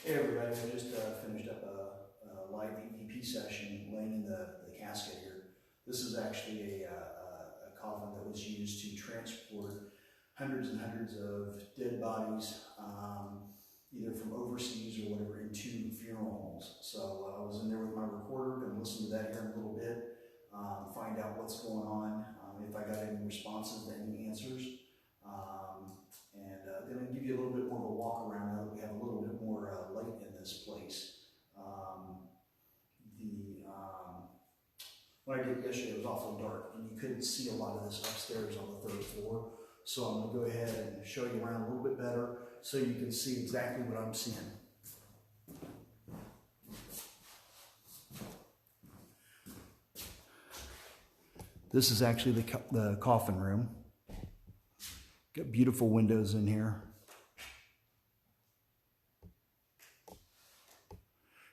Hey everybody, I just finished up a live EVP session laying in the casket here. This is actually a coffin that was used to transport hundreds and hundreds of dead bodies, either from overseas or whatever, into funeral homes. So I was in there with my recorder, going to listen to that here in a little bit, find out what's going on, if I got any responses to any answers. And then I'll give you a little bit more of a walk around now that we have a little bit more light in this place. When I did yesterday, it was awfully dark and you couldn't see a lot of this upstairs on the third floor. So I'm going to go ahead and show you around a little bit better so you can see exactly what I'm seeing. This is actually the coffin room. Got beautiful windows in here.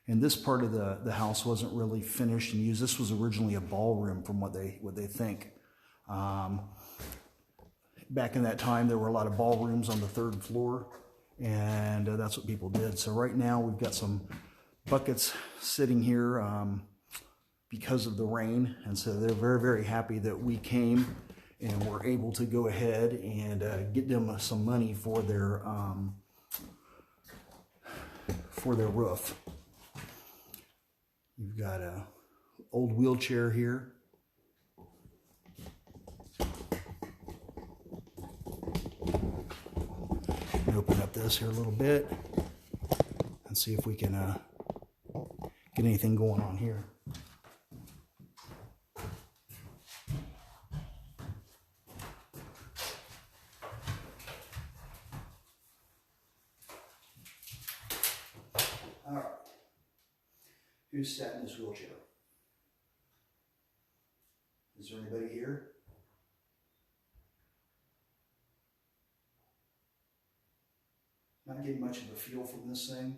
And this part of the house wasn't really finished and used. This was originally a ballroom from what they think. Back in that time, there were a lot of ballrooms on the third floor, and that's what people did. So right now, we've got some buckets sitting here because of the rain, and so they're very, very happy that we came and were able to go ahead and get them some money for their roof. You've got a old wheelchair here. Open up this here a little bit and see if we can get anything going on here. All right. Who's sat in this wheelchair? Is there anybody here? Not getting much of a feel from this thing.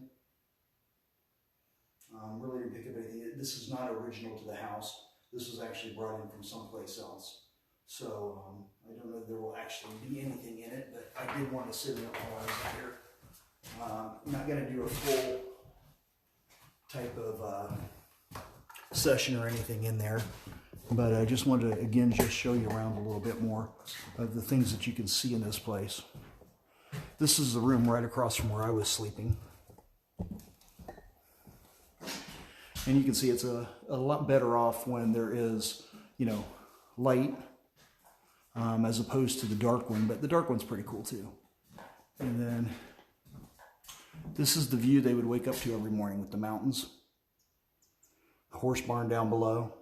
Really didn't pick up anything. This is not original to the house. This was actually brought in from someplace else. So I don't know if there will actually be anything in it, but I did want to sit in it while I was here. I'm not going to do a full type of session or anything in there, but I just wanted to again just show you around a little bit more of the things that you can see in this place. This is the room right across from where I was sleeping, and you can see it's a lot better off when there is, you know, light as opposed to the dark one, but the dark one's pretty cool too. And then this is the view they would wake up to every morning with the mountains. The horse barn down below.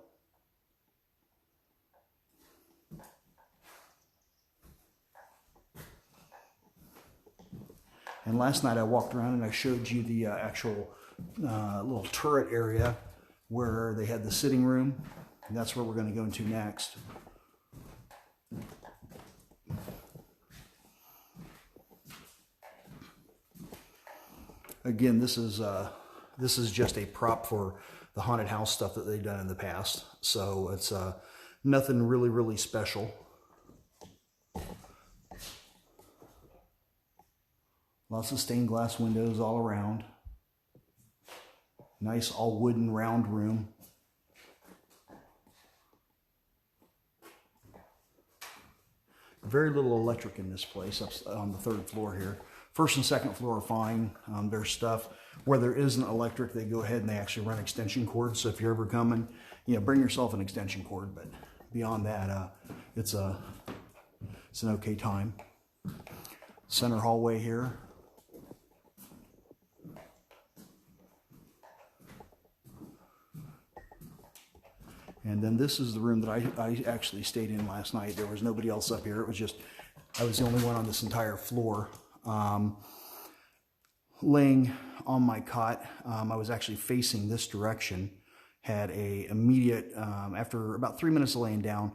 And last night I walked around and I showed you the actual little turret area where they had the sitting room. And that's where we're going to go into next. Again, this is just a prop for the haunted house stuff that they've done in the past. So it's nothing really, really special. Lots of stained glass windows all around. Nice all wooden round room. Very little electric in this place up on the third floor here. First and second floor are fine. There's stuff where there isn't electric, they go ahead and they actually run extension cords. So if you're ever coming, you know, bring yourself an extension cord. But beyond that, it's an okay time. Center hallway here. And then this is the room that I actually stayed in last night. There was nobody else up here. It was just, I was the only one on this entire floor. Laying on my cot, I was actually facing this direction. Had a immediate, after about 3 minutes of laying down,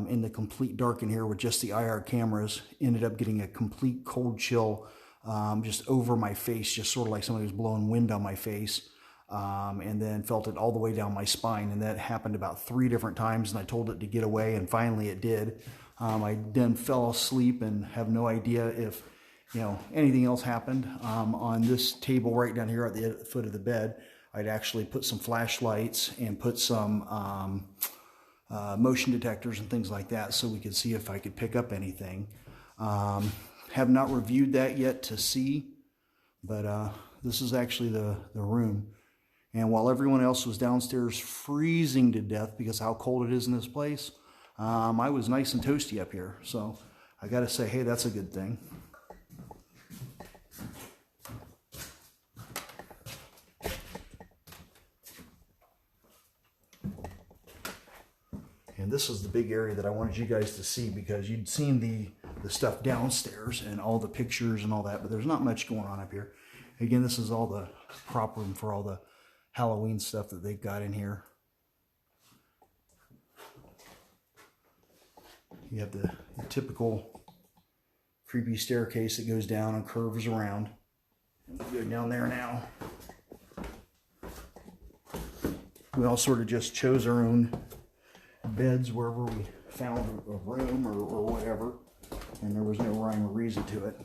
in the complete dark in here with just the IR cameras, ended up getting a complete cold chill just over my face, just sort of like somebody was blowing wind on my face. And then felt it all the way down my spine, and that happened about 3 different times, and I told it to get away, and finally it did. I then fell asleep and have no idea if you know, anything else happened. On this table right down here at the foot of the bed, I'd actually put some flashlights and put some motion detectors and things like that so we could see if I could pick up anything. Have not reviewed that yet to see, but this is actually the room. And while everyone else was downstairs freezing to death because of how cold it is in this place, I was nice and toasty up here. So I got to say, hey, that's a good thing. And this is the big area that I wanted you guys to see, because you'd seen the stuff downstairs and all the pictures and all that, but there's not much going on up here. Again, this is all the prop room for all the Halloween stuff that they've got in here. You have the typical creepy staircase that goes down and curves around. We'll go down there now. We all sort of just chose our own beds wherever we found a room or whatever, and there was no rhyme or reason to it.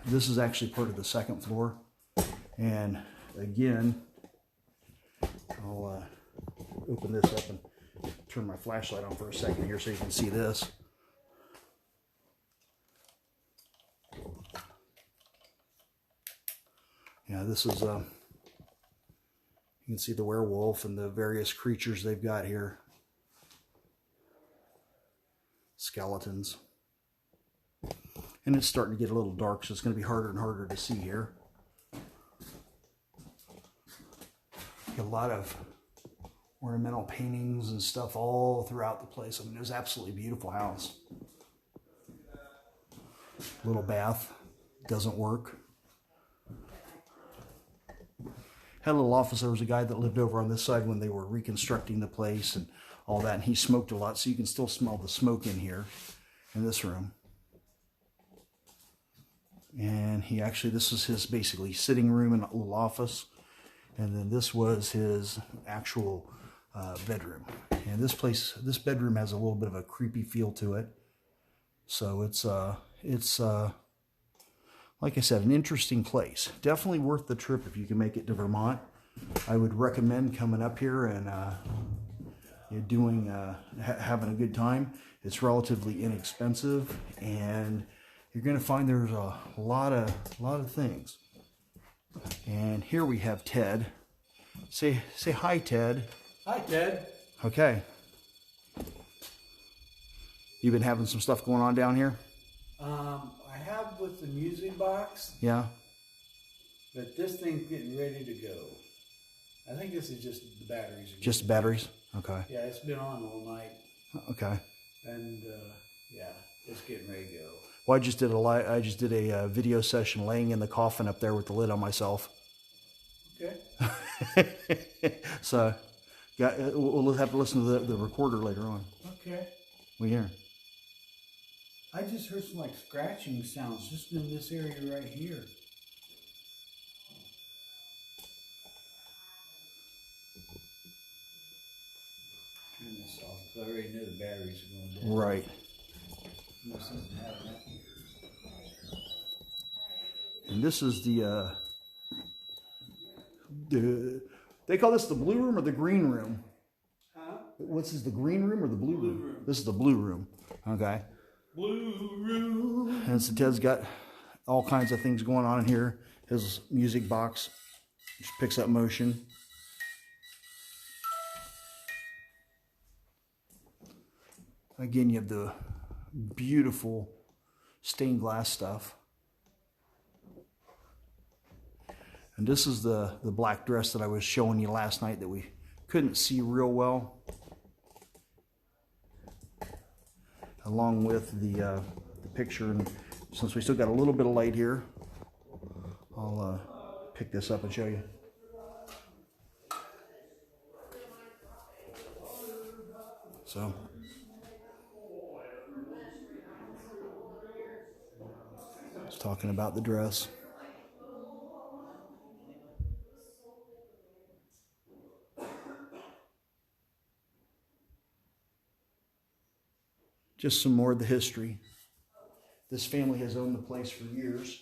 This is actually part of the second floor, and again, I'll open this up and turn my flashlight on for a second here so you can see this. Yeah, this is you can see the werewolf and the various creatures they've got here. Skeletons. And it's starting to get a little dark, so it's going to be harder and harder to see here. A lot of ornamental paintings and stuff all throughout the place. I mean, it was an absolutely beautiful house. Little bath. Doesn't work. Had a little office. There was a guy that lived over on this side when they were reconstructing the place and all that, and he smoked a lot, so you can still smell the smoke in here, in this room. And he actually, this is his basically sitting room and a little office, and then this was his actual bedroom. And this bedroom has a little bit of a creepy feel to it. So it's like I said, an interesting place. Definitely worth the trip if you can make it to Vermont. I would recommend coming up here and having a good time. It's relatively inexpensive, and you're going to find there's a lot of things. And here we have Ted. Say hi, Ted. Hi, Ted. Okay. You've been having some stuff going on down here? I have with the music box. Yeah. But this thing's getting ready to go. I think this is just the batteries. Just the batteries? Okay. Yeah, it's been on all night. Okay. And yeah, it's getting ready to go. Well, I just did a video session laying in the coffin up there with the lid on myself. Okay. So, we'll have to listen to the recorder later on. Okay. We hear. I just heard some like scratching sounds just in this area right here. Turn this off because I already knew the batteries were going down. Right. No sense in having that here. And this is the they call this the blue room or the green room? Huh? What's this, the green room or the blue room? Room. This is the blue room. Okay. Blue room. And so Ted's got all kinds of things going on in here. His music box just picks up motion. Again, you have the beautiful stained glass stuff. And this is the black dress that I was showing you last night that we couldn't see real well. Along with the picture, and since we still got a little bit of light here, I'll pick this up and show you. So, I was talking about the dress. Just some more of the history. This family has owned the place for years.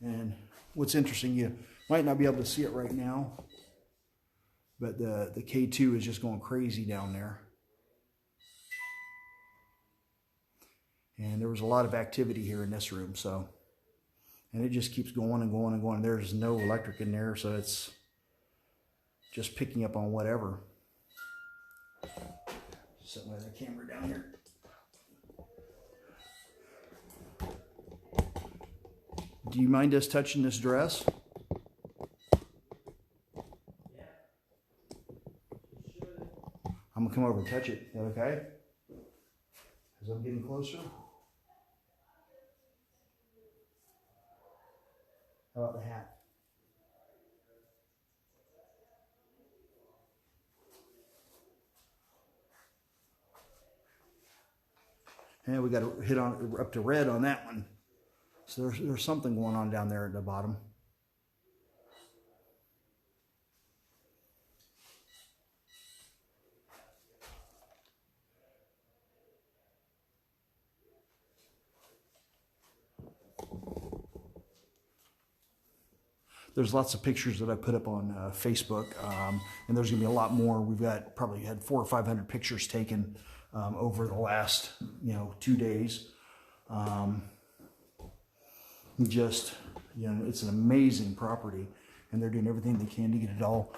And what's interesting, you might not be able to see it right now, but the K2 is just going crazy down there. And there was a lot of activity here in this room, so, and it just keeps going and going and going. There's no electric in there, so it's just picking up on whatever. Set my camera down here. Do you mind us touching this dress? I'm gonna come over and touch it. Is that okay? As I'm getting closer. How about the hat? And we got to hit on up to red on that one. So there's something going on down there at the bottom. There's lots of pictures that I put up on Facebook, and there's gonna be a lot more. We've got probably had 400 or 500 pictures taken over the last 2 days. Just, it's an amazing property, and they're doing everything they can to get it all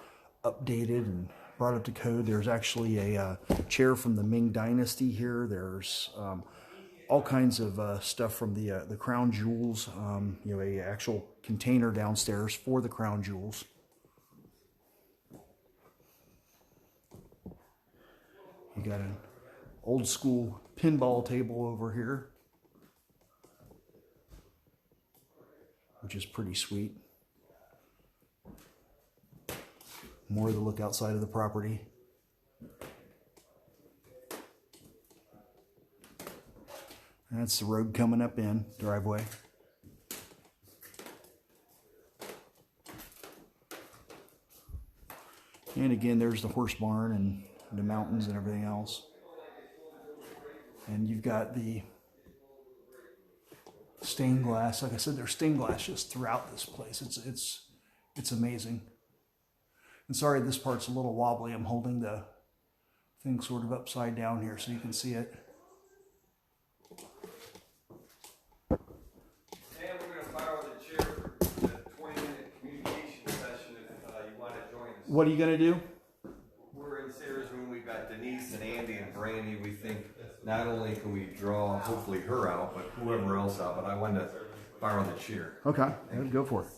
updated and brought up to code. There's actually a chair from the Ming Dynasty here. There's all kinds of stuff from the crown jewels, a actual container downstairs for the crown jewels. You got an old school pinball table over here, which is pretty sweet. More of the look outside of the property. That's the road coming up in, driveway. And again, there's the horse barn and the mountains and everything else. And you've got the stained glass. Like I said, there's stained glass just throughout this place. It's amazing. And sorry, this part's a little wobbly. I'm holding the thing sort of upside down here so you can see it. What are you going to do? We're in Sarah's room. We've got Denise and Andy and Brandy. We think not only can we draw hopefully her out, but whoever else out. But I wanted to fire on the chair. Okay, go for it.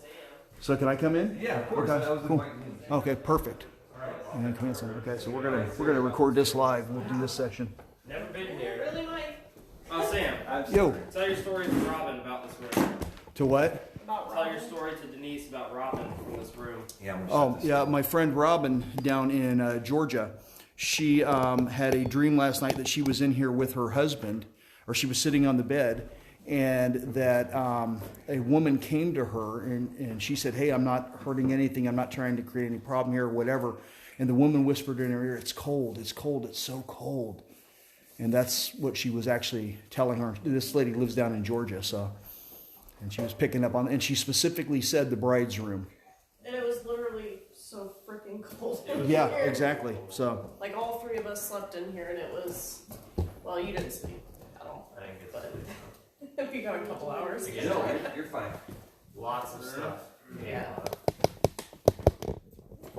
So can I come in? Yeah, of course. Okay, That was cool. inviting me. Okay, perfect. And then come in. Okay, so we're gonna record this live. We'll do this session. Never been here. Really, Mike? Oh, Sam. Yo, Tell your story to Robin about this room. to what? About Tell Robin? your story to Denise about Robin from this room. Yeah, I'm gonna Oh, shut this yeah, my friend Robin down in Georgia, she had a dream last night that she was in here with her husband, or she was sitting on the bed, and that a woman came to her, and she said, hey, I'm not hurting anything, I'm not trying to create any problem here or whatever. And the woman whispered in her ear, it's cold, it's cold, it's so cold. And that's what she was actually telling her. This lady lives down in Georgia, so, and she was picking up on, and she specifically said the bride's room. And it was literally so freaking cold. Yeah, here. exactly. So, Like all three of us slept in here, and it was. Well, you didn't sleep at all. I didn't get But we got a couple hours. Yeah. No, you're fine. Lots of stuff. Yeah.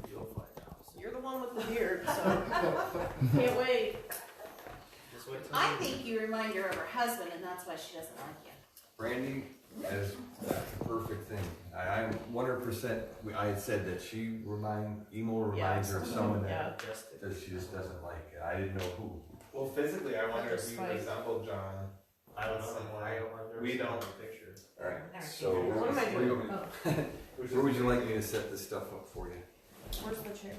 You'll find out. You're the one with the beard, so can't wait. Just wait till I think you remind her of her husband, and that's why she doesn't like you. Brandy, that's the perfect thing. I'm 100%. I had said that she reminds her of someone Yeah. that she just doesn't like. I didn't know who. Well, physically, I wonder if Just you like- resemble John. I don't know. We don't. Pictures. All right. Never So seen her. What am I where you doing? want Oh, me- where would you like me to set this stuff up for you? where's the chair?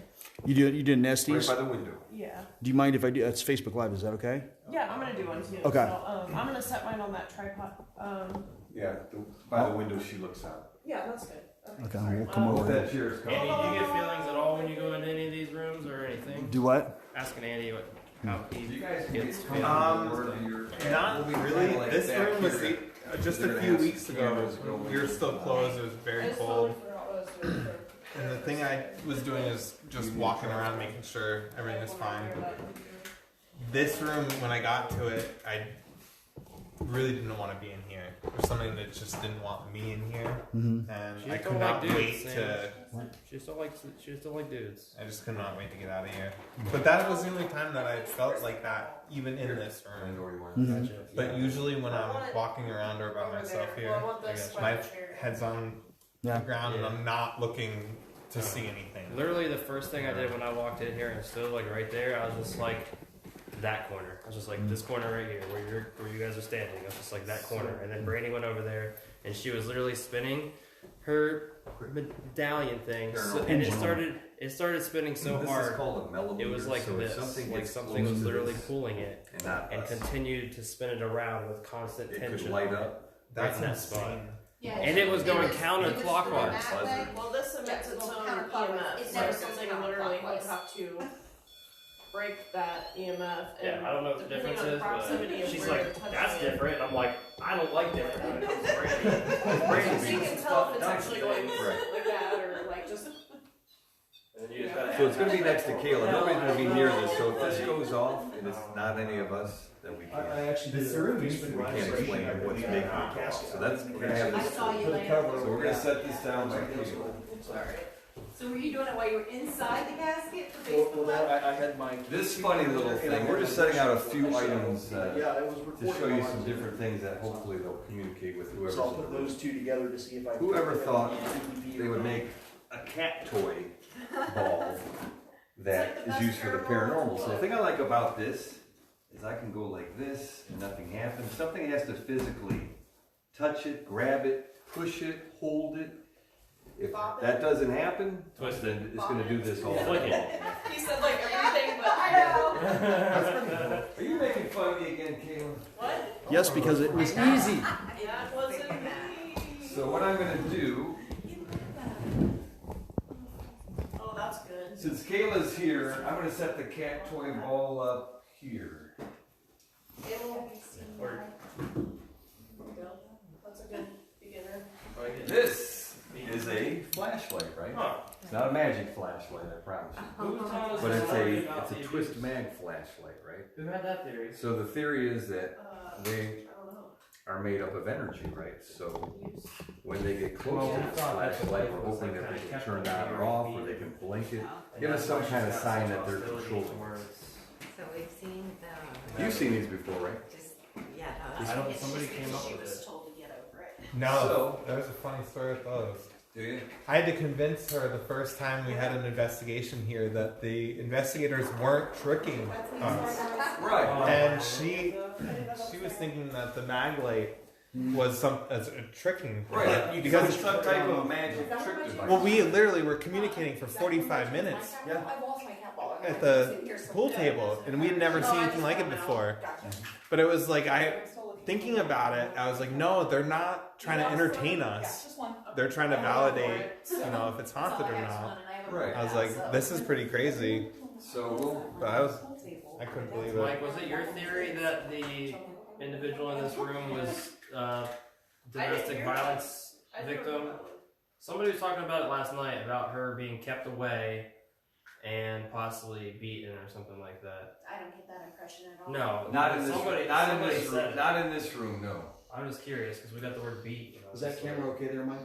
you did an Right Estes? by the window. Yeah. Do you mind if I do? It's Facebook Live. Is that okay? Yeah, I'm gonna do one too. Okay. So, I'm gonna set mine on that tripod. Yeah, by the window she looks out. Yeah, that's good. Okay, sorry. we'll come Hope over. that chair is Andy, coming. do you get feelings at all when you go into any of these rooms or anything? Do what? Asking Andy what how he You guys gets get fit. Not Not really. This room was just a few weeks ago. We were still closed. It was very cold. And the thing I was doing is just walking around, making sure everything was fine. This room, when I got to it, I really didn't want to be in here. There's something that just didn't want me in here, and She I just could don't not like dudes, wait Sam. to. She just don't like dudes. I just could not wait to get out of here. But that was the only time that I felt like that, even in this room. Gotcha. But usually when I'm walking around or by myself here, Well, I want this my sweater chair. head's on the ground and I'm not looking to see anything. Literally, the first thing I did when I walked in here and stood like right there, I was just like, that corner. I was just like, this corner right here, where you guys are standing. I was just like that corner. And then Brandy went over there, and she was literally spinning her medallion thing, and it started spinning so this hard. is called a millimeter. It was like so if this, something like gets something close was to literally this pulling it and not and us, continued to spin it around with constant it tension. could light up. That's in that spot. insane. Yeah, And it was going it counterclockwise. that way. Well, this emits its own Counterclockwise. EMF, It so never something goes literally would counterclockwise. have to break that EMF. Yeah, and I don't know what the depending difference on the is, proximity but of she's where like, you're touching that's it. different. I'm like, I don't like different when it comes to Brandy. So you can tell if it's Right. actually going like that or like just. And then you just gotta So it's going to be have- next to Kayla. Nobody's going to be near this. So if this goes off and it's not any of us, then we can't. actually This room used to be explain what's making it go off. So that's we're going to have I this. saw you Put a later. cover So we're going to set this down right here. Sorry. So were you doing it while you were inside the casket for Well, Facebook that, Live? I had my. This funny little thing. We're just setting out a few items Yeah, it was to recorded show you while I some was different things that hopefully they'll communicate with whoever's So I'll in the put room. those two together to see if I. Whoever thought they would make a cat toy ball that is used for the paranormal. So the thing I like about this is I can go like this and nothing happens. Something has to physically touch it, grab it, push it, hold it. If that doesn't happen, Twist then it's going to do this all Flick day. it. He said like everything, but I know. Are you making fun of me again, Kayla? what? Yes, because it was easy. That wasn't me. So what I'm going to do, Oh, that's good. since Kayla's here, I'm going to set the cat toy ball up here. Or- That's a good beginner. This is a flashlight, right? Huh. It's not a magic flashlight, I promise you. Who told us But this story it's about a the twist abuse? mag flashlight, right? Who had that theory? So the theory is that they I don't know. are made up of energy, right? So when they get close Well, to we the thought that the flashlight, light we're was, hoping like, that they kinda can kept turn it on or here off, and or they can blink it. And Give us that's some why kind of she's got sign such that they're hostility controlling. towards- So we've seen the. You've seen these before, right? Just, yeah, I don't. It's Somebody just came because up she with was it. told to get over it. No, So- that was a funny story with those. Do you? I had to convince her the first time we had an investigation here that the investigators weren't tricking us. Right. And she was thinking that the mag light was as a tricking. Right. Because Because it's some type of magic trick device. well, we literally were communicating for 45 minutes at the pool table, and we had never seen anything like it before. But it was like thinking about it, I was like, no, they're not trying to entertain us. They're trying to validate, if it's haunted or not. Right. I was like, this is pretty crazy. So we'll. But I couldn't believe it. Mike, was it your theory that the individual in this room was domestic violence victim? Somebody was talking about it last night about her being kept away and possibly beaten or something like that. I don't get that impression at all. No, Not in this somebody, room. Not in somebody this said room. it. Not in this room. No. I'm just curious because we got the word beat. You know, Is that so- camera okay there, Mike?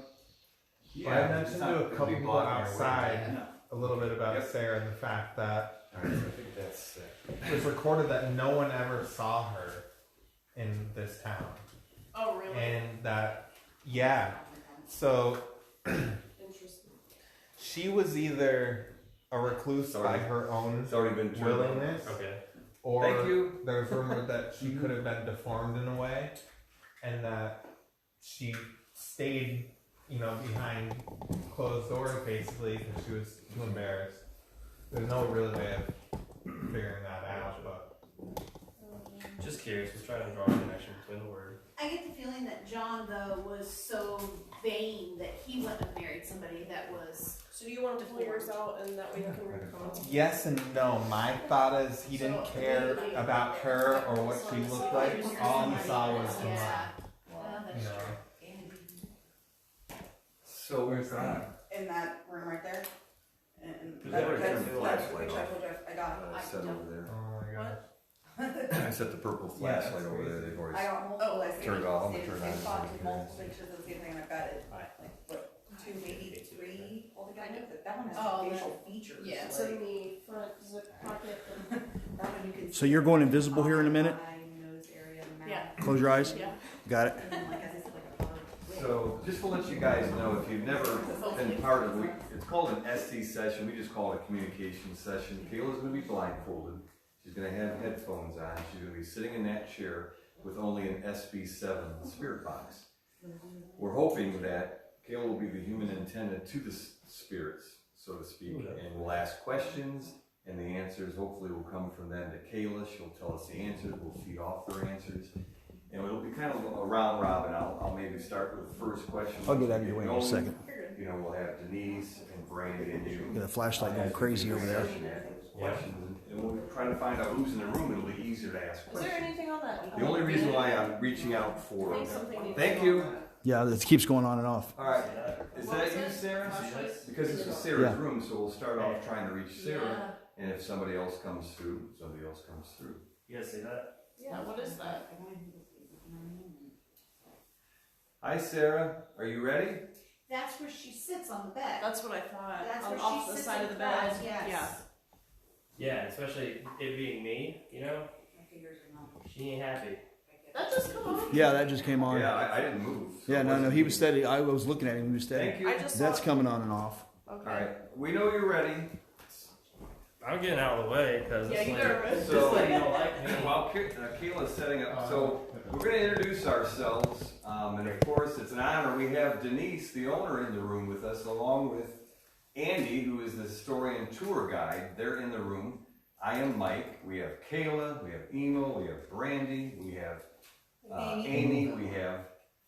I mentioned to a couple people outside Yeah. a little bit about Sarah and the fact that All right. I think that's sick. it was recorded that no one ever saw her in this town. Oh, really? And that, so Interesting. she was either a recluse by Sorry. her own It's already been turned on. willingness, Okay. or Thank you. there's rumor that she could have been deformed in a way, and that she stayed, behind closed doors basically because she was too embarrassed. There's no real way of figuring that out, but Just curious. Was trying to draw a connection between the word. I get the feeling that John, though, was so vain that he wouldn't have married somebody that was. So do you want to pull yours out and that way you can recall? Yes and no. My thought is he didn't care about her or what she looked like. All he saw was the mom. Yeah. Well, that's You true. know. So where's that? In that room right there. And Is that where it turned the flashlight which off? I got. Set over there. Oh my god. I set the purple flashlight over there. They've always I got multiple. I turned it off. I'm gonna saved turn the it same on. spot with multiple pictures of the same thing, and I've got it. Aye. Like what, 2, maybe 3 altogether. But that one has Oh, facial features. yeah, It's in the front zip pocket. That one you can. So you're going invisible here in a minute? Eye, nose area, mouth. Yeah. Close your eyes. Yeah. Got it. And then, like, as I said, like a hard wig. So, just to let you guys know, if you've never been part of it, it's called an Estes session. We just call it a communication session. Kayla's going to be blindfolded. She's going to have headphones on. She's going to be sitting in that chair with only an SB7 spirit box. We're hoping that Kayla will be the human antenna to the spirits, so to speak, and we'll ask questions, and the answers hopefully will come from them to Kayla. She'll tell us the answers. We'll feed off their answers. And it'll be kind of a round robin. I'll maybe start with the first question. I'll get out of your way in a second. You know, we'll have Denise and Brandy and you. Got a flashlight going crazy over there. Questions, and we'll try to find out who's in the room. It'll be easier to ask Is there questions. anything on that? The only reason why I'm reaching out for. I think something needs Thank to go you. on that. Yeah, it keeps going on and off. All right. Is What that was you, it? Sarah? Flashlights? Because this is Sarah's Yeah. room, so we'll start off trying to reach Sarah. Yeah. And if somebody else comes through, somebody else comes through. You guys see that? Yeah, what is that? Hi, Sarah. Are you ready? That's where she sits on the bed. That's what I thought. That's On where off she the sits side of the across, bed. yes. Yeah. Yeah, especially it being me. You know, she ain't happy. That just come on. Yeah, that just came on. Yeah, I didn't move. so Yeah, it no, wasn't he you. was steady. I was looking at him. He was steady. Thank you. I just That's saw. coming on and off. Okay. All right. We know you're ready. I'm getting out of the way because Yeah, this you lady, nervous? So- this lady don't like me. While Kayla's setting up, so we're going to introduce ourselves, and of course it's an honor. We have Denise, the owner, in the room with us, along with Andy, who is the historian tour guide. They're in the room. I am Mike. We have Kayla, we have Emo, we have Brandy, we have Amy, we have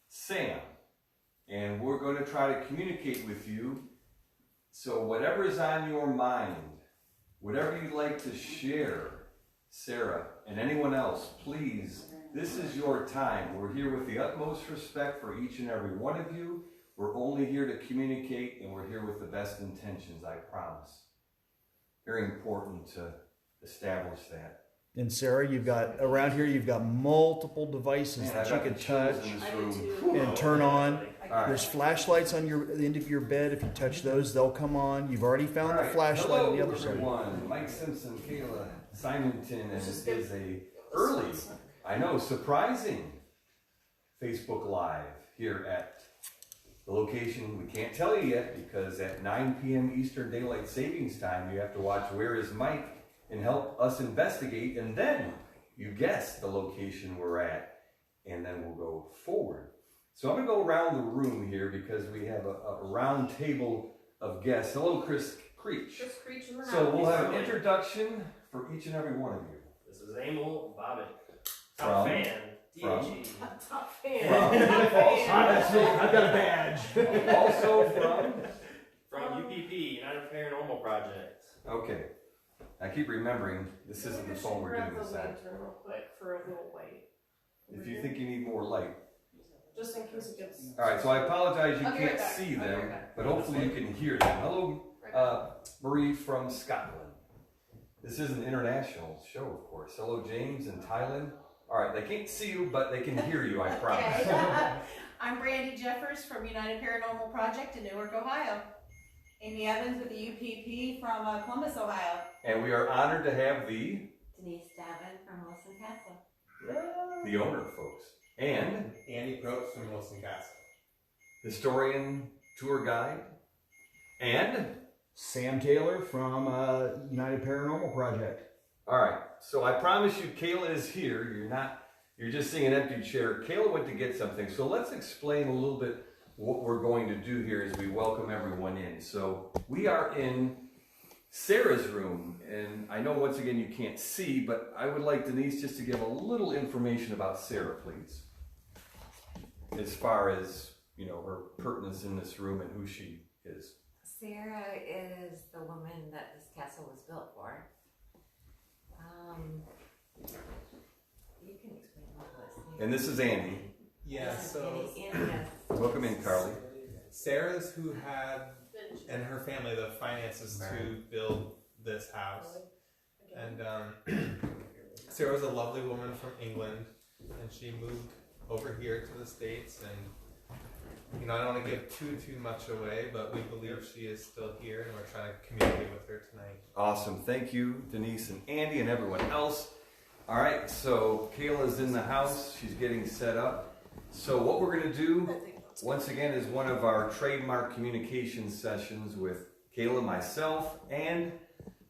Sam. And we're going to try to communicate with you. So whatever is on your mind, whatever you'd like to share, Sarah and anyone else, please, this is your time. We're here with the utmost respect for each and every one of you. We're only here to communicate, and we're here with the best intentions, I promise. Very important to establish that. And Sarah, you've got around here. You've got multiple devices Man, that I you got can the chills touch in this I do room. too. and turn on. All right. There's flashlights on the end of your bed. If you touch those, they'll come on. You've already found the Alright, flashlight hello, on the other side. everyone. Mike Simpson, Kayla Simonton, and it is a early, I know, surprising Facebook Live here at the location we can't tell you yet because at 9 p.m. Eastern Daylight Savings Time, you have to watch Where is Mike and help us investigate, and then you guess the location we're at, and then we'll go forward. So I'm going to go around the room here because we have a round table of guests. Hello, Chris Creech. Just Creech in the So we'll house. have an introduction for each and every one of you. This is Emil Bobbitt, top From? fan. From? DHE. Top fan. From? Top fan. I've got a badge. Also from? From UPP, United Paranormal Project. Okay. I keep remembering this isn't the phone we're doing this at. Real quick for a little light. If you think you need more light. Just in case it gets. All right, so I apologize you I'll be right can't back. see I'll be them, right back. but hopefully you can hear them. Hello, Right back. Marie from Scotland. This is an international show, of course. Hello, James in Thailand. All right, they can't see you, but they can hear you, I promise. Okay. I'm Brandy Jeffers from United Paranormal Project in Newark, Ohio. Amy Evans with the UPP from Columbus, Ohio. And we are honored to have the Denise Davin from Wilson Castle. owner, folks, and Andy Probst from Wilson Castle. historian, tour guide, and Sam Taylor from United Paranormal Project. all right. So I promise you, Kayla is here. You're just seeing an empty chair. Kayla went to get something. So let's explain a little bit what we're going to do here as we welcome everyone in. So we are in Sarah's room. And I know once again you can't see, but I would like Denise just to give a little information about Sarah, please. As far as, you know, her pertinence in this room and who she is. Sarah is the woman that this castle was built for. You can explain all this. And this is Andy. Yeah, so Yes. Welcome in, Carly. Sarah's who had, and her family, the finances to build this house. And Sarah was a lovely woman from England, and she moved over here to the States. And you know, I don't want to give too much away, but we believe she is still here, and we're trying to communicate with her tonight. Awesome. Thank you, Denise and Andy and everyone else. All right, so Kayla's in the house. She's getting set up. So what we're going to do, once again, is one of our trademark communication sessions with Kayla, myself, and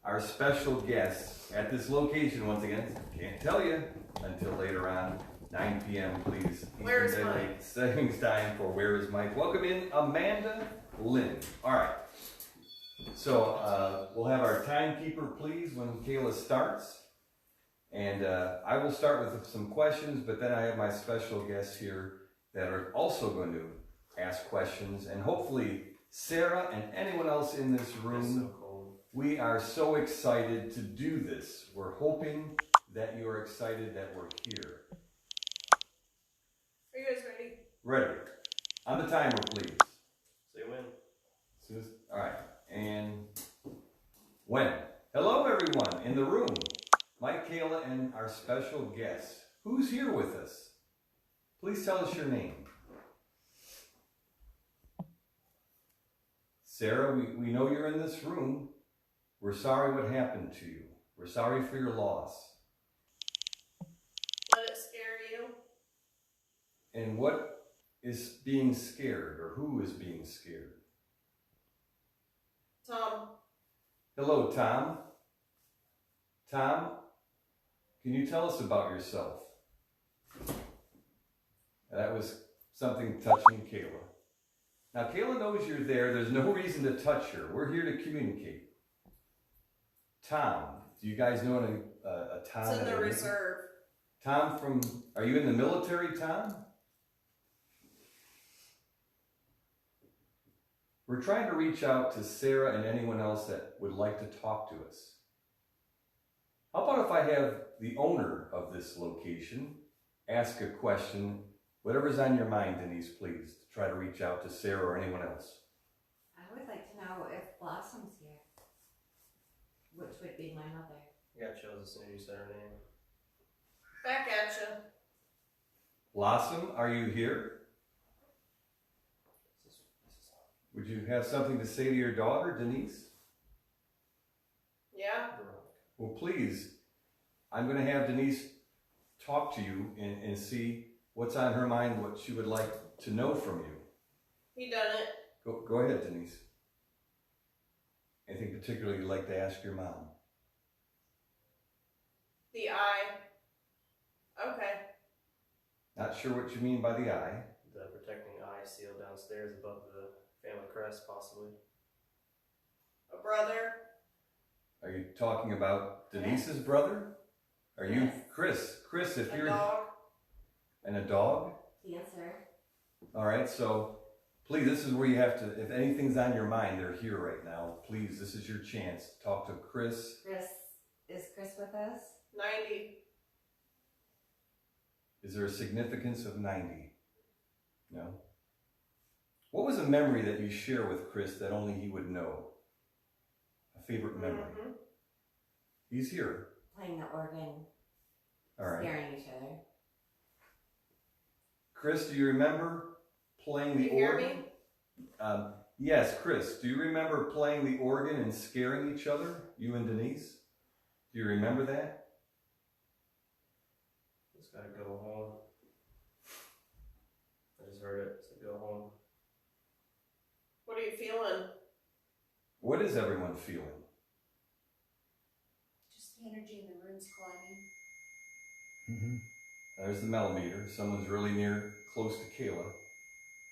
our special guests at this location. Once again, can't tell you until later on, 9 p.m. please. Where is Mike? Savings time for Where is Mike? Welcome in Amanda Lynn. All right. So we'll have our timekeeper, please, when Kayla starts. And I will start with some questions, but then I have my special guests here that are also going to ask questions. And hopefully Sarah and anyone else in this room, we are so excited to do this. We're hoping that you are excited that we're here. Are you guys ready? Ready. On the timer, please. Say when. All right. And when? Hello, everyone in the room. Mike, Kayla, and our special guests. Who's here with us? Please tell us your name. Sarah, we know you're in this room. We're sorry what happened to you. We're sorry for your loss. Let it scare you. And what is being scared, or who is being scared? Tom. Hello, Tom. Tom, can you tell us about yourself? That was something touching Kayla. Now, Kayla knows you're there. There's no reason to touch her. We're here to communicate. Tom, do you guys know a Tom? It's in the reserve. Tom from, are you in the military, Tom? We're trying to reach out to Sarah and anyone else that would like to talk to us. How about if I have the owner of this location ask a question, whatever's on your mind, Denise, please, to try to reach out to Sarah or anyone else. I would like to know if Blossom's here, which would be my mother. I got chills as soon as you said her name. Back at you. Blossom, are you here? Would you have something to say to your daughter, Denise? Yeah. Well, please, I'm going to have Denise talk to you and see what's on her mind, what she would like to know from you. He done it. Go ahead, Denise. Anything particular you'd like to ask your mom? The eye. Okay. Not sure what you mean by the eye. The protecting eye seal downstairs above the family crest, possibly. A brother. Are you talking about Denise's brother? Are you Yes. Chris? Chris, if A you're... dog. And a dog? Yes, sir. All right, so please, this is where you have to, if anything's on your mind, they're here right now. Please, this is your chance. Talk to Chris. Is Chris with us? 90. Is there a significance of 90? No? What was a memory that you share with Chris that only he would know? A favorite memory? Mm-hmm. He's here. Playing the organ, All right. scaring each other. Chris, do you remember playing the You hear organ? Yes, Chris, do you remember playing the organ and scaring each other, you and Denise? Do you remember that? Just gotta go home. I just heard it. So go home. What are you feeling? What is everyone feeling? Just the energy in the room's climbing. There's the millimeter. Someone's really near, close to Kayla.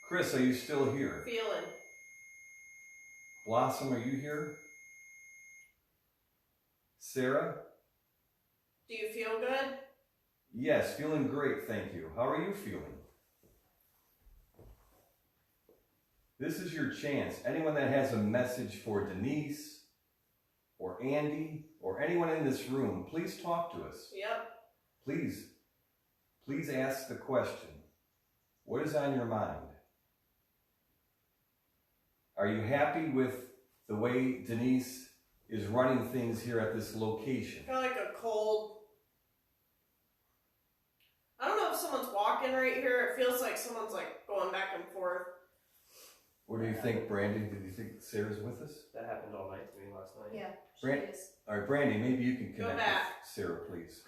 Chris, are you still here? Feeling. Blossom, are you here? Sarah? Do you feel good? Yes, feeling great, thank you. How are you feeling? This is your chance. Anyone that has a message for Denise or Andy or anyone in this room, please talk to us. Yep. Please ask the question. What is on your mind? Are you happy with the way Denise is running things here at this location? Kind of like a cold. I don't know if someone's walking right here. It feels like someone's like going back and forth. What do you think, Brandy? Did you think Sarah's with us? That happened all night to me last night. Yeah, Brand- she is. All right, Brandy, maybe you can connect back. with Sarah, please.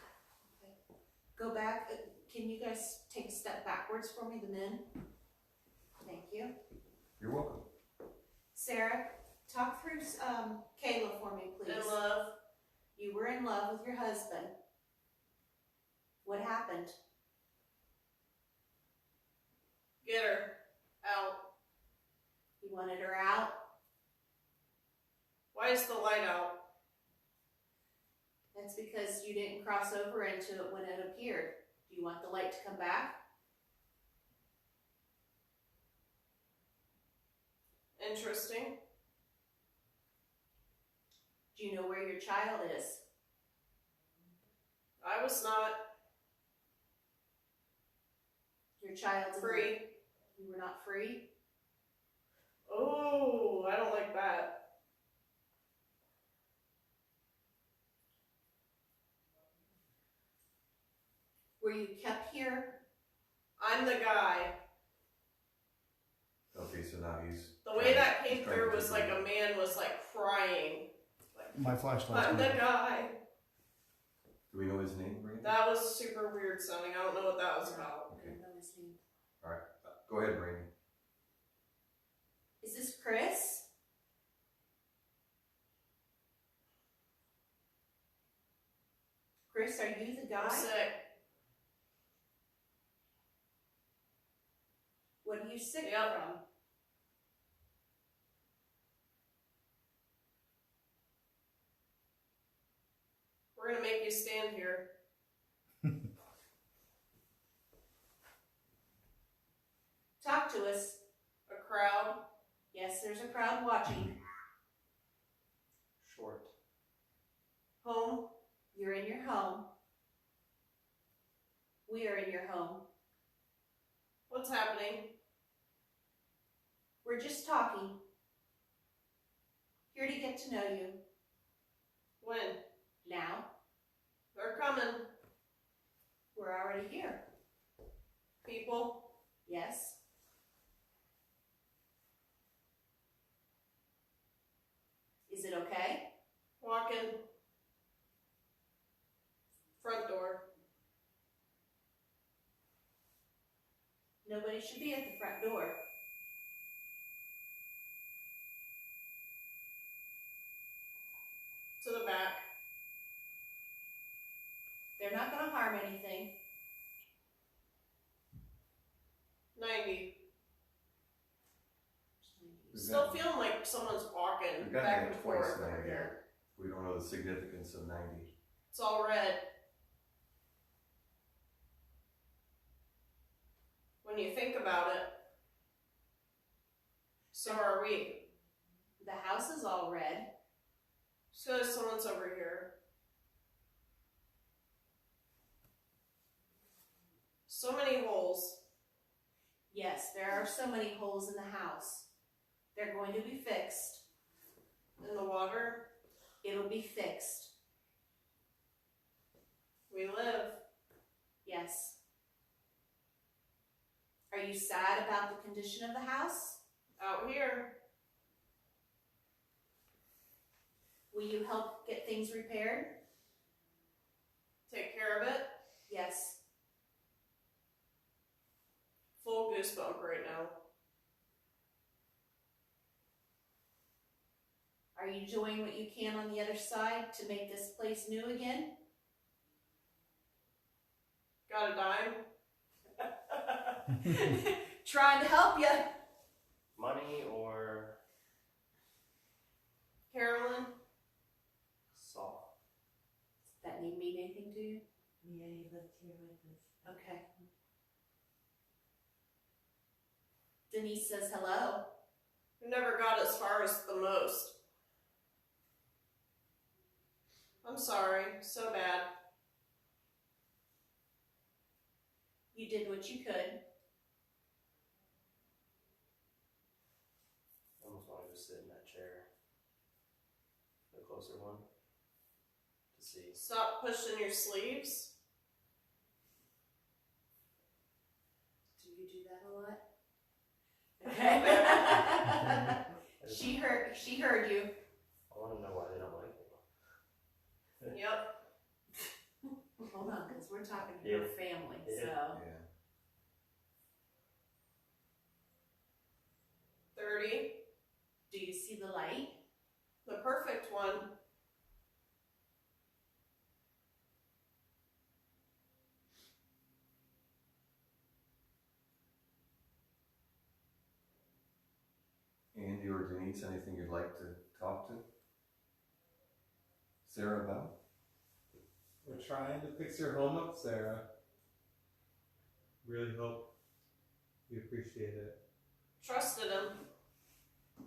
Go back. Can you guys take a step backwards for me, the men? Thank you. You're welcome. Sarah, talk through Kayla for me, please. In love. You were in love with your husband. What happened? Get her out. You wanted her out? Why is the light out? That's because you didn't cross over into it when it appeared. Do you want the light to come back? Interesting. Do you know where your child is? I was not Your child's in free. You were not free? Oh, I don't like that. Were you kept here? I'm the guy. Okay, so now he's... The way that came through was like a man was like crying. Like, My flashlight's I'm the guy. Do we know his name, Brandy? That was super weird sounding. I don't know what that was about. Okay. I don't know his name. All right. Go ahead, Brandy. Is this Chris? Chris, are you the guy? I'm sick. What are you sick Yep. from? We're gonna make you stand here. Talk to us. A crowd. Yes, there's a crowd watching. Short. Home. You're in your home. We are in your home. What's happening? We're just talking. Here to get to know you. When? Now, They're coming. we're already here. People. Yes. Is it okay? Walk in. Front door. Nobody should be at the front door. To the back. They're not going to harm anything. 90. We've Still got- feeling like someone's walking We've got back that and twice forth now, over yeah. here. We don't know the significance of 90. It's all red. When you think about it, so are we. The house is all red. So someone's over here. So many holes. Yes, there are so many holes in the house. They're going to be fixed. In the water. It'll be fixed. We live. Yes. Are you sad about the condition of the house? Out here. Will you help get things repaired? Take care of it. Yes. Full goosebump right now. Are you doing what you can on the other side to make this place new again? Got a dime? Trying to help you. Money or Carolyn? saw? here with us. Okay. Denise says hello. We never got as far as the most. I'm sorry, so bad. You did what you could. I almost want to just sit in that chair. The closer one. To see. Stop pushing your sleeves. Do you do that a lot? Okay. She heard you. I want to know why they don't like me. Yep. Hold on, because we're talking to Yeah. your family, Yeah. so. Yeah. 30. Do you see the light? The perfect one. Andy or Denise, anything you'd like to talk to Sarah about? We're trying to fix your home up, Sarah. Really hope you appreciate it. Trusted him.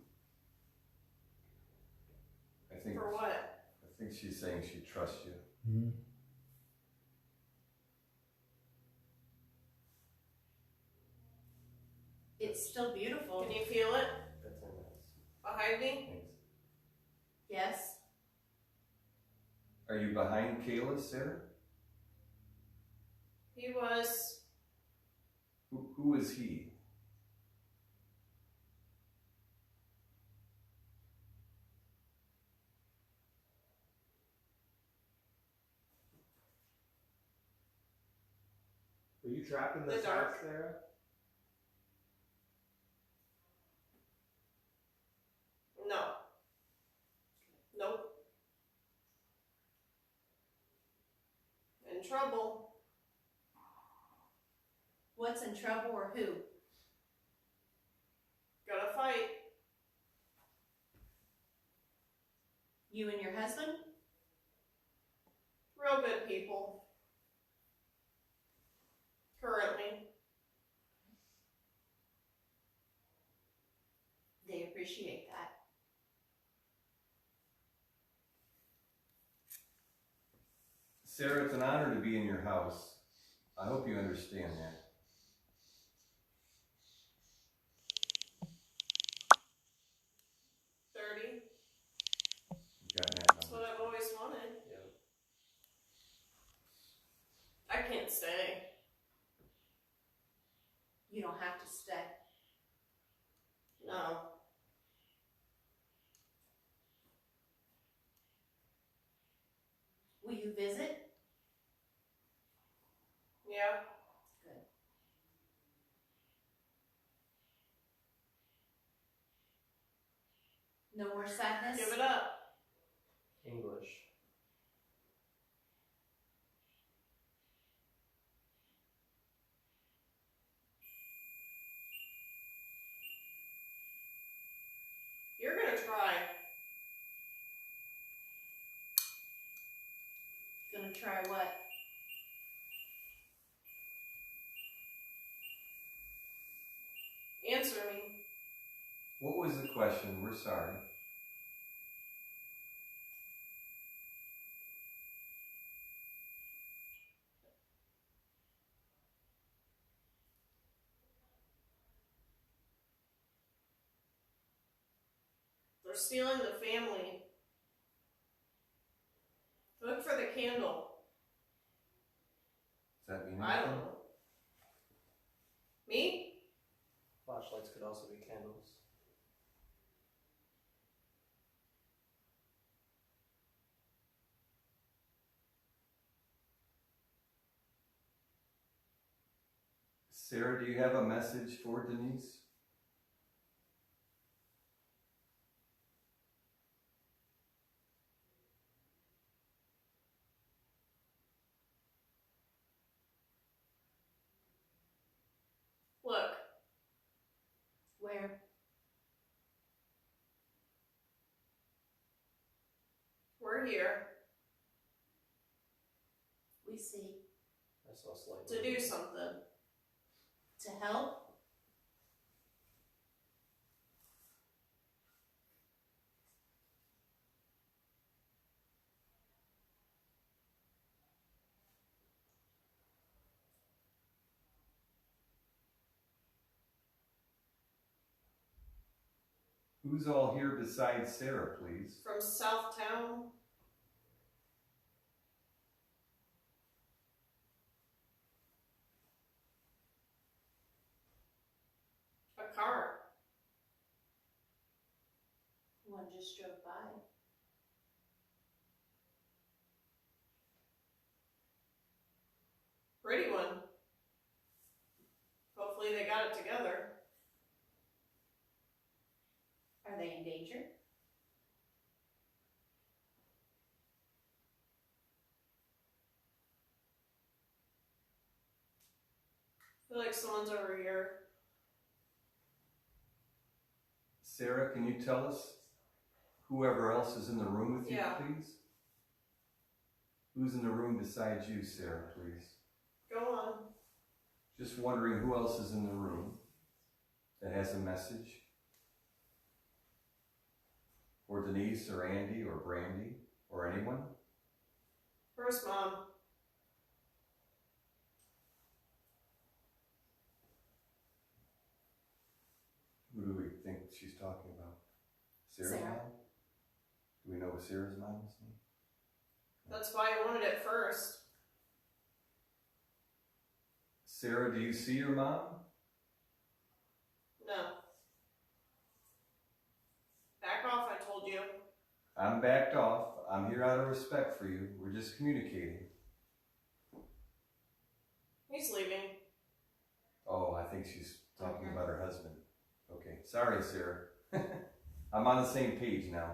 I think For what? I think she's saying she trusts you. Mm-hmm. It's still beautiful. Can you feel it? That's a nice. Behind me? Thanks. Yes. Are you behind Kayla, Sarah? He was. Who is he? Were you trapped in The this dark. house, Sarah? No. Nope. In trouble. What's in trouble or who? Gotta fight. You and your husband? Real good people. Currently. They appreciate that. Sarah, it's an honor to be in your house. I hope you understand that. You've got that That's number. what I've always wanted. Yep. I can't stay. You don't have to stay. No. Will you visit? Yeah. Good. No more sadness? Give it up. English. You're gonna try. Gonna try what? Answer me. What was the question? We're sorry. They're stealing the family. Look for the candle. Does that mean I don't anything? know. Me? Flashlights could also be candles. Sarah, do you have a message for Denise? Look. Where? We're here. We see. I saw a slight. to do something. To help? Who's all here besides Sarah, please? From Southtown. A car. One just drove by. Pretty one. Hopefully they got it together. Are they in danger? I feel like someone's over here. Sarah, can you tell us whoever else is in the room with you, Yeah. please? Who's in the room besides you, Sarah, please? Go on. Just wondering who else is in the room that has a message for Denise or Andy or Brandy or anyone? First, Mom. Who do we think she's talking about? Sarah's Sarah. mom? Do we know what Sarah's mom's name? That's why I wanted it first. Sarah, do you see your mom? No. Back off, I told you. I'm backed off. I'm here out of respect for you. We're just communicating. He's leaving. Oh, I think she's talking about her husband. Okay, sorry, Sarah. I'm on the same page now.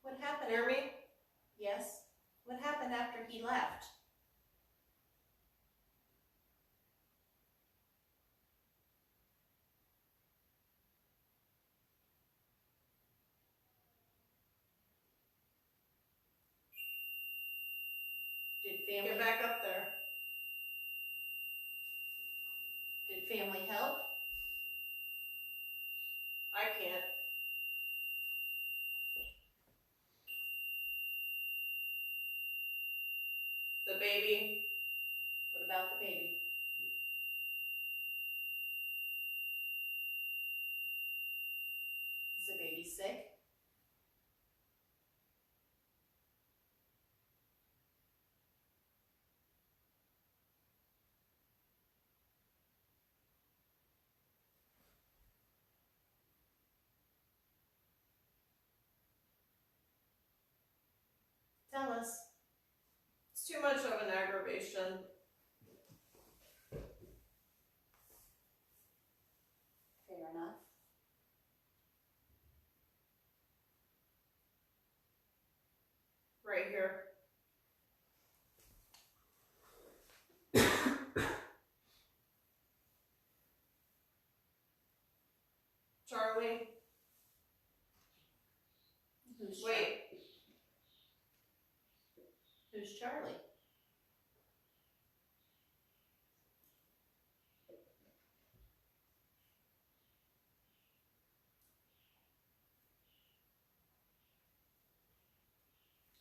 What happened? Hear me? Yes. What happened after he left? Did family Get back up there. Did family help? I can't. The baby. What about the baby? Is the baby sick? Tell us. It's too much of an aggravation. Fair enough. Right here. Charlie. Who's Wait. Who's Charlie?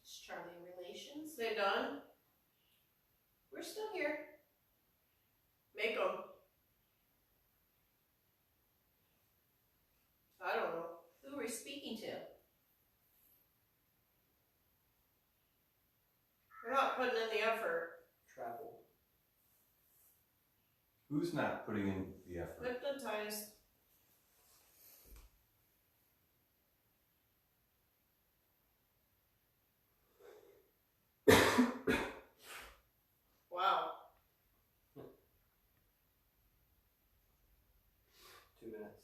Is Charlie relations? They done? We're still here. Make them. I don't know. Who are we speaking to? We're not putting in the effort. Travel. Who's not putting in the effort? Hypnotized. Wow. 2 minutes.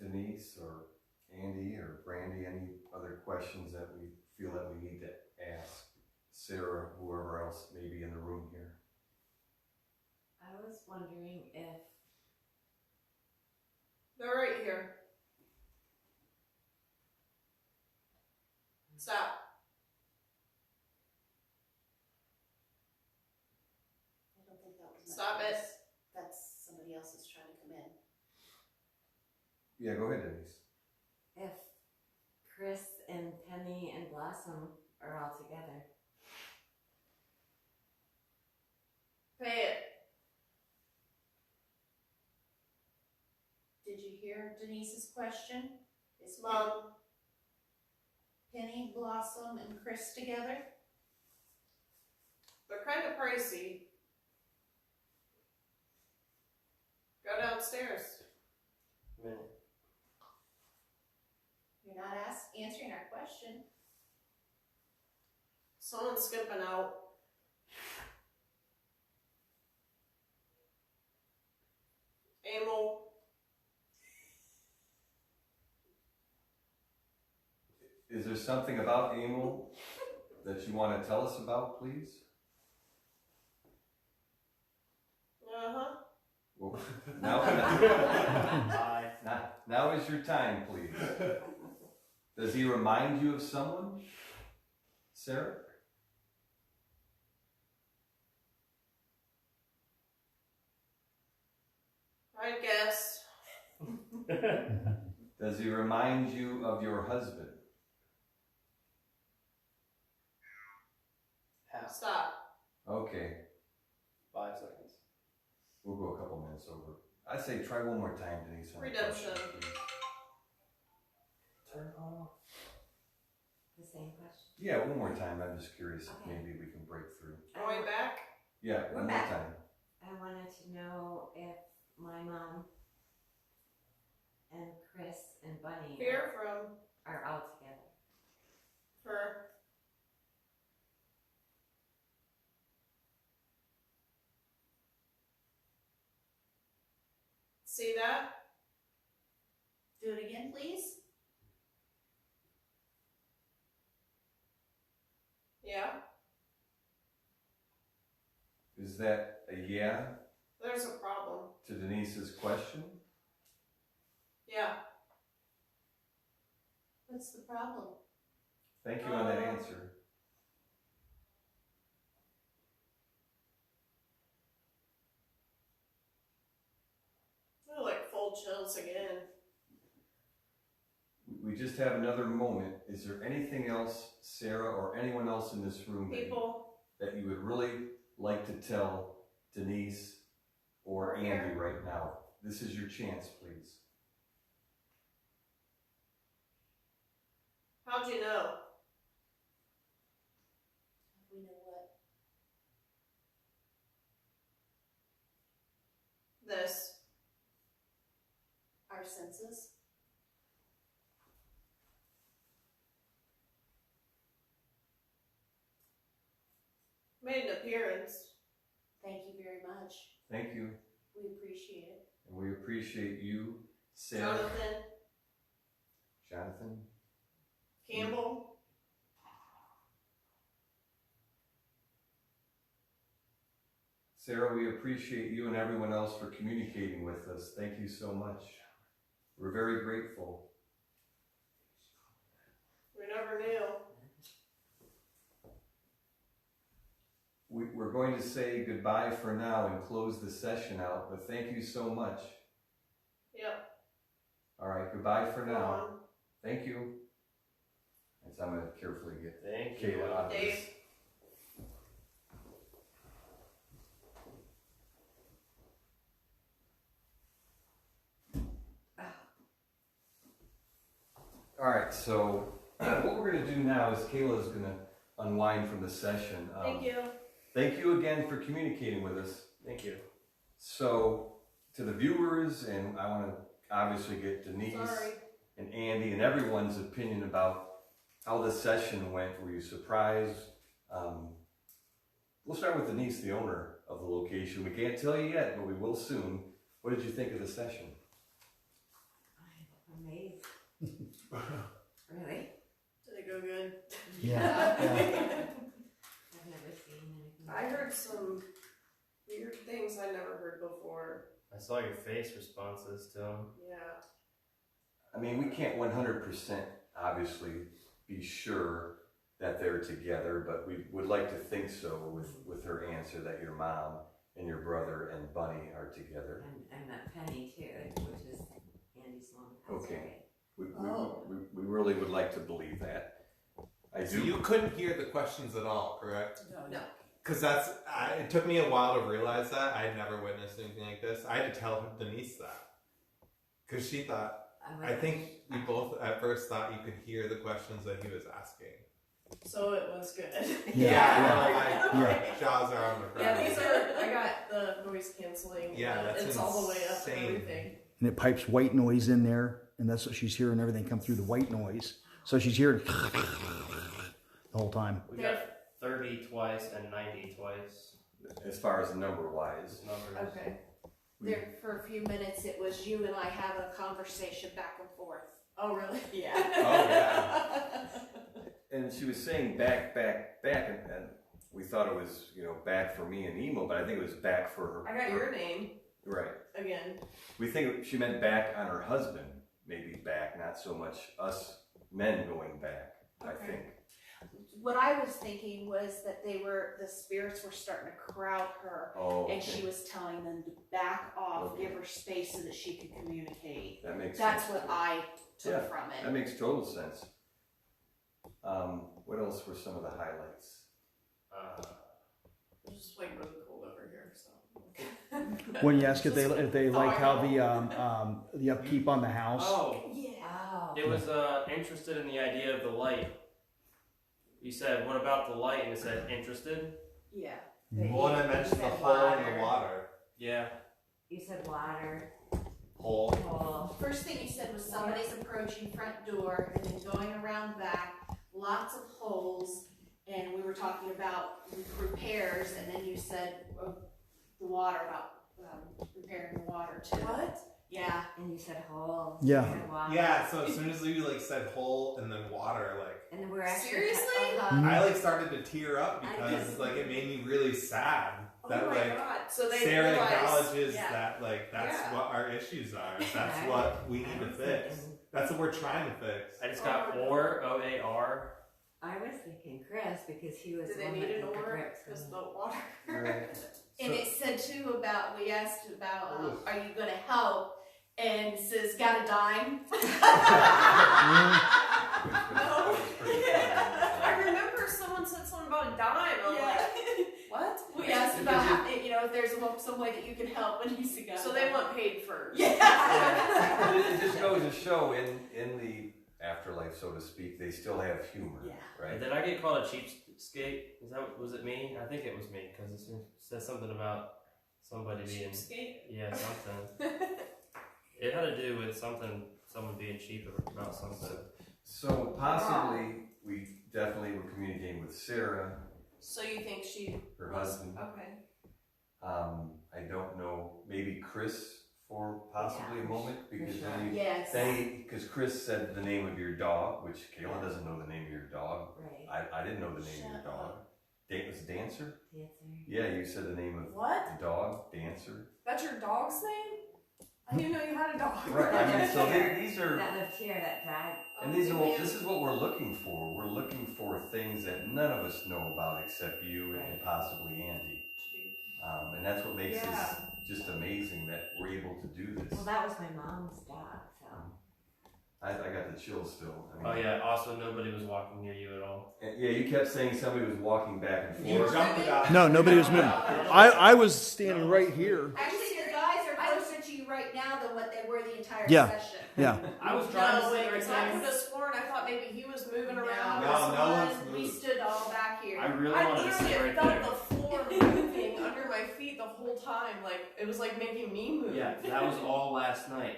Denise or Andy or Brandy, any other questions that we feel that we need to ask Sarah, whoever else may be in the room here? I was wondering if They're right here. Yeah, go ahead, Denise. If Chris and Penny and Blossom are all together. Say it. Did you hear Denise's question? Is Mom, Penny, Blossom, and Chris together? they're kind of pricey. Go downstairs. Man. You're not answering our question. Someone's skipping out. Emil. Is there something about Emil that you want to tell us about, please? Uh-huh. Well, now is your time, please. Does he remind you of someone, Sarah? I guess. Does he remind you of your husband? Stop. Okay, 5 seconds. we'll go a couple minutes over. I say try one more time, Denise. on the Redemption. question, please. Turn off. The same question. Yeah, one more time. I'm just curious if Okay. maybe we can break through. Going back? Yeah, We're one back. more time. I wanted to know if my mom and Chris and Bunny Hear from are all together. her. See that? Do it again, please. Yeah. Is that a yeah There's a problem. to Denise's question? Yeah. What's the problem? Thank you on that answer. I like full chills again. We just have another moment. Is there anything else, Sarah, or anyone else in this room People. that you would really like to tell Denise or Andy right now? This is your chance, please. How'd you know? We know what. This. Our senses. Made an appearance. Thank you very much. Thank you. We appreciate it. And we appreciate you, Sarah. Jonathan. Campbell. Sarah, we appreciate you and everyone else for communicating with us. Thank you so much. We're very grateful. We never knew. We're going to say goodbye for now and close the session out, but thank you so much. Yep. All right, goodbye for Go now. on. Thank you. And so I'm going to carefully get Thank you. Kayla out of Dave. this. All right, so what we're going to do now is Kayla's going to unwind from the session. Thank you. Thank you again for communicating with us. Thank you. So, to the viewers, and I want to obviously get Denise Sorry. and Andy and everyone's opinion about how the session went. Were you surprised? We'll start with Denise, the owner of the location. We can't tell you yet, but we will soon. What did you think of the session? I'm amazed. Really? Did it go good? Yeah. I've never seen anything. I heard some weird things I never heard before. I saw your face responses to them. Yeah. I mean, we can't 100% obviously be sure that they're together, but we would like to think so with her answer that your mom and your brother and Bunny are together. And met Penny too, which is, yeah. Andy's mom passed Okay. away. We really would like to believe that. I So do. you couldn't hear the questions at all, correct? No. Because it took me a while to realize that. I had never witnessed anything like this. I had to tell Denise that. Because she thought, I think we both at first thought you could hear the questions that he was asking. So it was good. My jaws are on the ground. Yeah, I got the noise canceling. Yeah, that's it's all the way up and insane. everything. And it pipes white noise in there, and that's what she's hearing, everything come through the white noise. So she's hearing the whole time. We got 30 twice and 90 twice. As far as number wise. Numbers. Okay. There, for a few minutes, it was you and I having a conversation back and forth. Oh, really? Yeah. Oh, yeah. And she was saying back, and we thought it was, back for me and Emo, but I think it was back for her. I got your name Right. again. We think she meant back on her husband, maybe back, not so much us men going back, I think. What I was thinking was that the spirits were starting to crowd her, Oh, and okay. she was telling them to back off, Okay. give her space so that she could communicate. That makes That's sense. what I took from That it. makes total sense. What else were some of the highlights? It's just like really cold over here, so. When you ask if they like how the upkeep on the house. Oh, Yeah. Oh. it was interested in the idea of the light. You said, what about the light? And it said, interested? Yeah. Well, and I mentioned the hole in the water. Yeah. You said water. Hole. Hole. First thing you said was somebody's approaching front door and then going around back, lots of holes, and we were talking about repairs, and then you said the water, about repairing the water too. What? Yeah. And you said hole. Yeah. You said water. Yeah, so as soon as you said hole and then water, And then we're actually Seriously? I started to tear up because it made me really sad that Oh my god. So they Sarah realized, acknowledges yeah. that that's Yeah. what our issues are. That's Right. what we need I to was fix. thinking- That's what we're trying to fix. I just got OR, O-A-R. I was thinking Chris because he was Did the they one need that an did the oar? bricks. Because the water. And it said too we asked about, are you going to help? And it says, got a dime? No. I remember someone said something about a dime. I'm like, what? We asked about how, if there's some way that you can help, and he said, got a So dime. they want paid first. Yeah. It just goes to show in the afterlife, so to speak, they still have humor, Yeah. right? Did I get called a cheapskate? Was it me? I think it was me because it says something about somebody being Cheapskate? yeah something. It had to do with someone being cheap about something. So possibly we definitely were communicating with Sarah, So you think she her was husband. okay? I don't know, maybe Chris for possibly a moment because sure. Yes. because Chris said the name of your dog, which Kayla doesn't know the name of your dog. Right. I didn't know the name of your dog. Was it Dancer? Dancer. Yeah, you said the name of What? the dog, Dancer. That's your dog's name? I didn't know you had a dog. Right. I mean, so these are. That lived here, that died. And this is what we're looking for. We're looking for things that none of us know about except you and possibly Andy. And that's what makes this just amazing that we're able to do this. Well, that was my mom's dog, so. I got the chills still. I mean, Oh yeah. Also, nobody was walking near you at all. Yeah, you kept saying somebody was walking back and You forth. jumped out. No, nobody was moving. I was standing right here. Actually, the guys are closer to you right now than what they were the entire Yeah. session. Yeah. I was trying No to way, sit because right I there. could have sworn I thought maybe he was moving around. No, or No, no one's someone. We moved. stood all back here. I really I wanted to sit literally right felt there. the floor moving under my feet the whole time. Like it was like making me move. Yeah, that was all last night.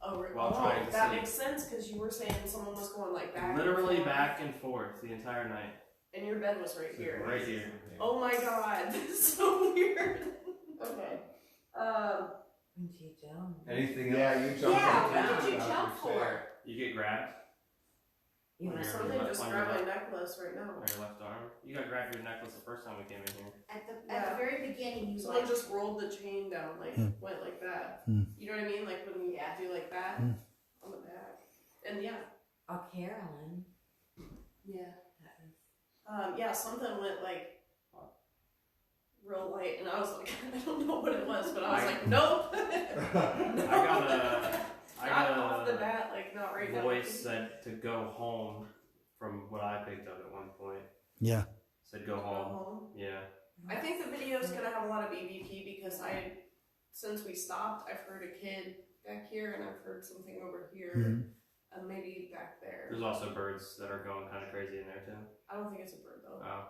Oh, While trying to that sleep. makes sense because you were saying someone was going like back. Literally and forth, back and forth the entire night. And your bed was right here. Right here. Oh my god, this is so weird. Okay. And she jumped. Anything else? Yeah, you jumped Yeah, out. what did you Out jump your for? chair. You get grabbed You on know, your Something left, just on grabbed your my left, necklace right now. on your left arm. You got grabbed your necklace the first time we came in here. At the very beginning, you Someone like, just rolled the chain down, like went like that. Hmm. You know what I mean? Like when you do like that Hmm. on the back. And yeah, oh, Carolyn. yeah, That was. yeah. Something went like real light, and I was like, I don't know what it was, but I was like, nope. I got I not got off the a bat, like not right now. voice said to go home from what I picked up at one point. Yeah. Said go Go home. home. Yeah. I think the video is gonna have a lot of EVP because since we stopped, I've heard a kid back here and I've heard something over here, and maybe back there. There's also birds that are going kind of crazy in there too. I don't think it's a bird though. Oh.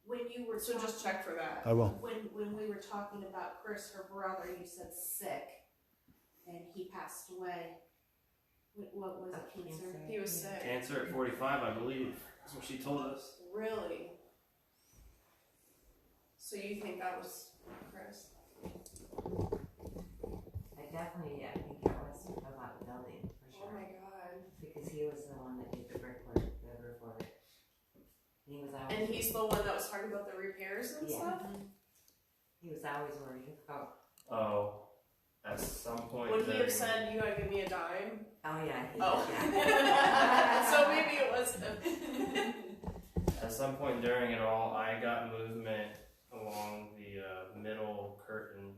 When you were So just check for that. I will. when we were talking about Chris, her brother, you said sick, and he passed away. What was it? Cancer. He was sick. Cancer at 45, I believe. That's what she told us. Really? So you think that was Chris? I think it was about the building for Oh sure. my god. Because he was the one that did the brickwork, the roof work. He was always, And he's the one that was talking about the repairs and Yeah. stuff? he was always worried. Oh. At some point. Would he during- have said, you gotta give me a dime? Oh yeah. He Oh. did, yeah. So maybe it was him. At some point during it all, I got movement along the middle curtain.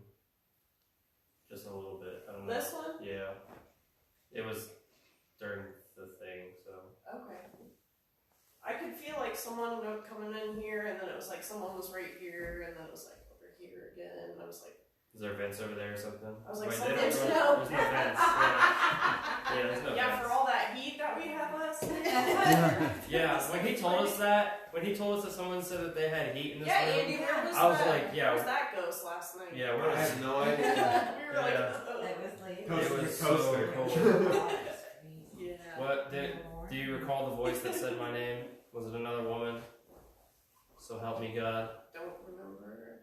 Just a little bit. I don't know. This one? Yeah. It was during the thing, so. Okay. I could feel like someone coming in here, and then it was like someone was right here, and then it was like over here again, and I was like, Is there vents over there or something? I was like, Wait, something- they don't There's go- There's no vents. Yeah, there's no yeah, vents. for all that heat that we had last night. Yeah, when he told us that someone said that they had heat in this Yeah, room. Andy, where was I was that? like, yeah. Where was that ghost last night? Yeah, where I was have no idea. We were like, Yeah. oh. That was late. It was so Coaster. cold. Oh, that's crazy. Yeah. What do you recall the voice that said my name? Was it another woman? So help me God. Don't remember.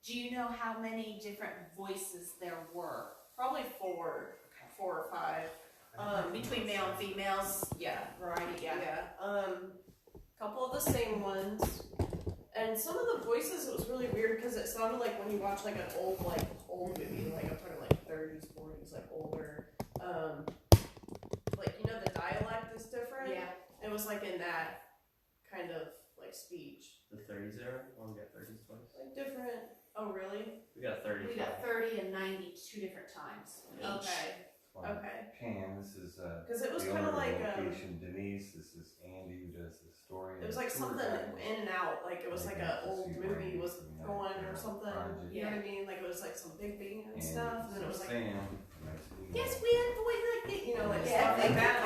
Do you know how many different voices there were? Probably 4 or 5. Between male and females? Yeah. Variety, Yeah. Couple of the same ones. And some of the voices, it was really weird because it sounded like when you watch like an old movie, like I'm talking like 30s, 40s, like older. Like, you know, the dialect is different. Yeah. It was like in that kind of like speech. The 30s era? Or we got 30s twice? Like different. Oh, really? We got 30. We got 30 and 90 2 different times. Yeah. Okay. Okay. Pam, this is Because it was the kind owner of like the location. Denise, this is Andy who does the story. it was like something in and out. Like it was like an old movie was going or something. You know what I mean? Like it was like some big band and stuff. And then it was like, Sam. Nice to meet you. Yes, we had boys like that. you know, like Yeah. stuff like that.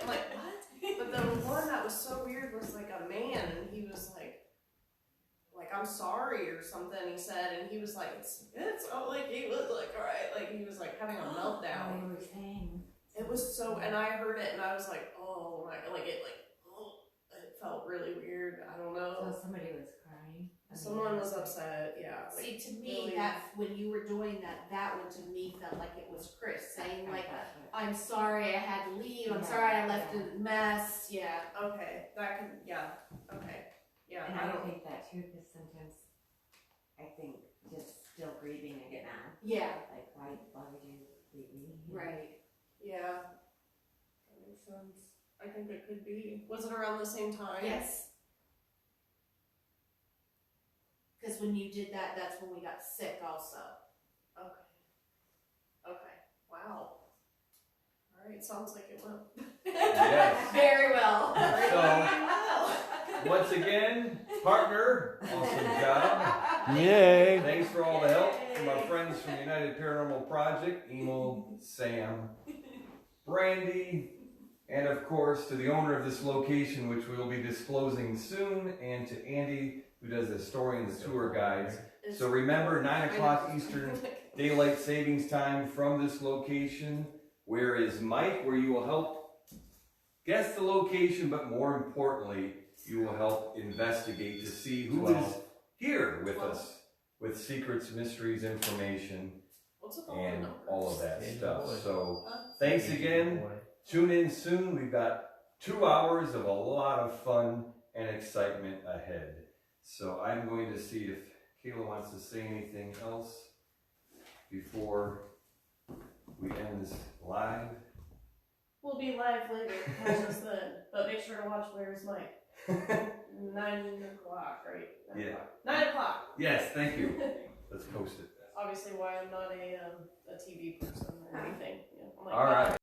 I'm like, what? But the one that was so weird was like a man, and he was like I'm sorry or something. He said, and he was like, it's oh, like he was like, all right, like he was like having a meltdown. What you were saying. It was so, and I heard it, and I was like, oh my, like it felt really weird. I don't know. So somebody was crying. Someone was upset. Yeah. Like, See, to me, really- that when you were doing that one to me felt like it was Chris saying like, I I'm sorry I had to leave. I'm Yeah. sorry I left a mess. Yeah. Okay, that could, yeah. Okay, yeah. and I I don't. think that too, because sometimes I think just still grieving again now. Yeah. Like, why would you leave me? Right. Yeah. That makes sense. I think it could be. Was it around the same time? Yes. Because when you did that, that's when we got sick also. Okay. Okay. Wow. All right. Sounds like it went. Yes. Very well. So, once again, partner, awesome job. Yay! Thanks for all the help from our friends from United Paranormal Project, Emil, Sam, Brandy, and of course to the owner of this location, which we will be disclosing soon, and to Andy, who does the story and the tour guides. So remember, 9 o'clock Eastern Daylight Savings Time from this location. Where is Mike? Where you will help guess the location, but more importantly, you will help investigate to see who is here with us with secrets, mysteries, information, What's with all the and numbers? all of that Angel stuff. boy. So thanks again. Tune in soon. We've got 2 hours of a lot of fun and excitement ahead. So I'm going to see if Kayla wants to say anything else before we end this live. We'll be live later. Catch us then. But make sure to watch Where's Mike. 9 o'clock, right? 9 Yeah. o'clock. 9 o'clock. Yes, thank you. Let's post it. Obviously, why I'm not a TV person or anything. You know, I'm like, All right.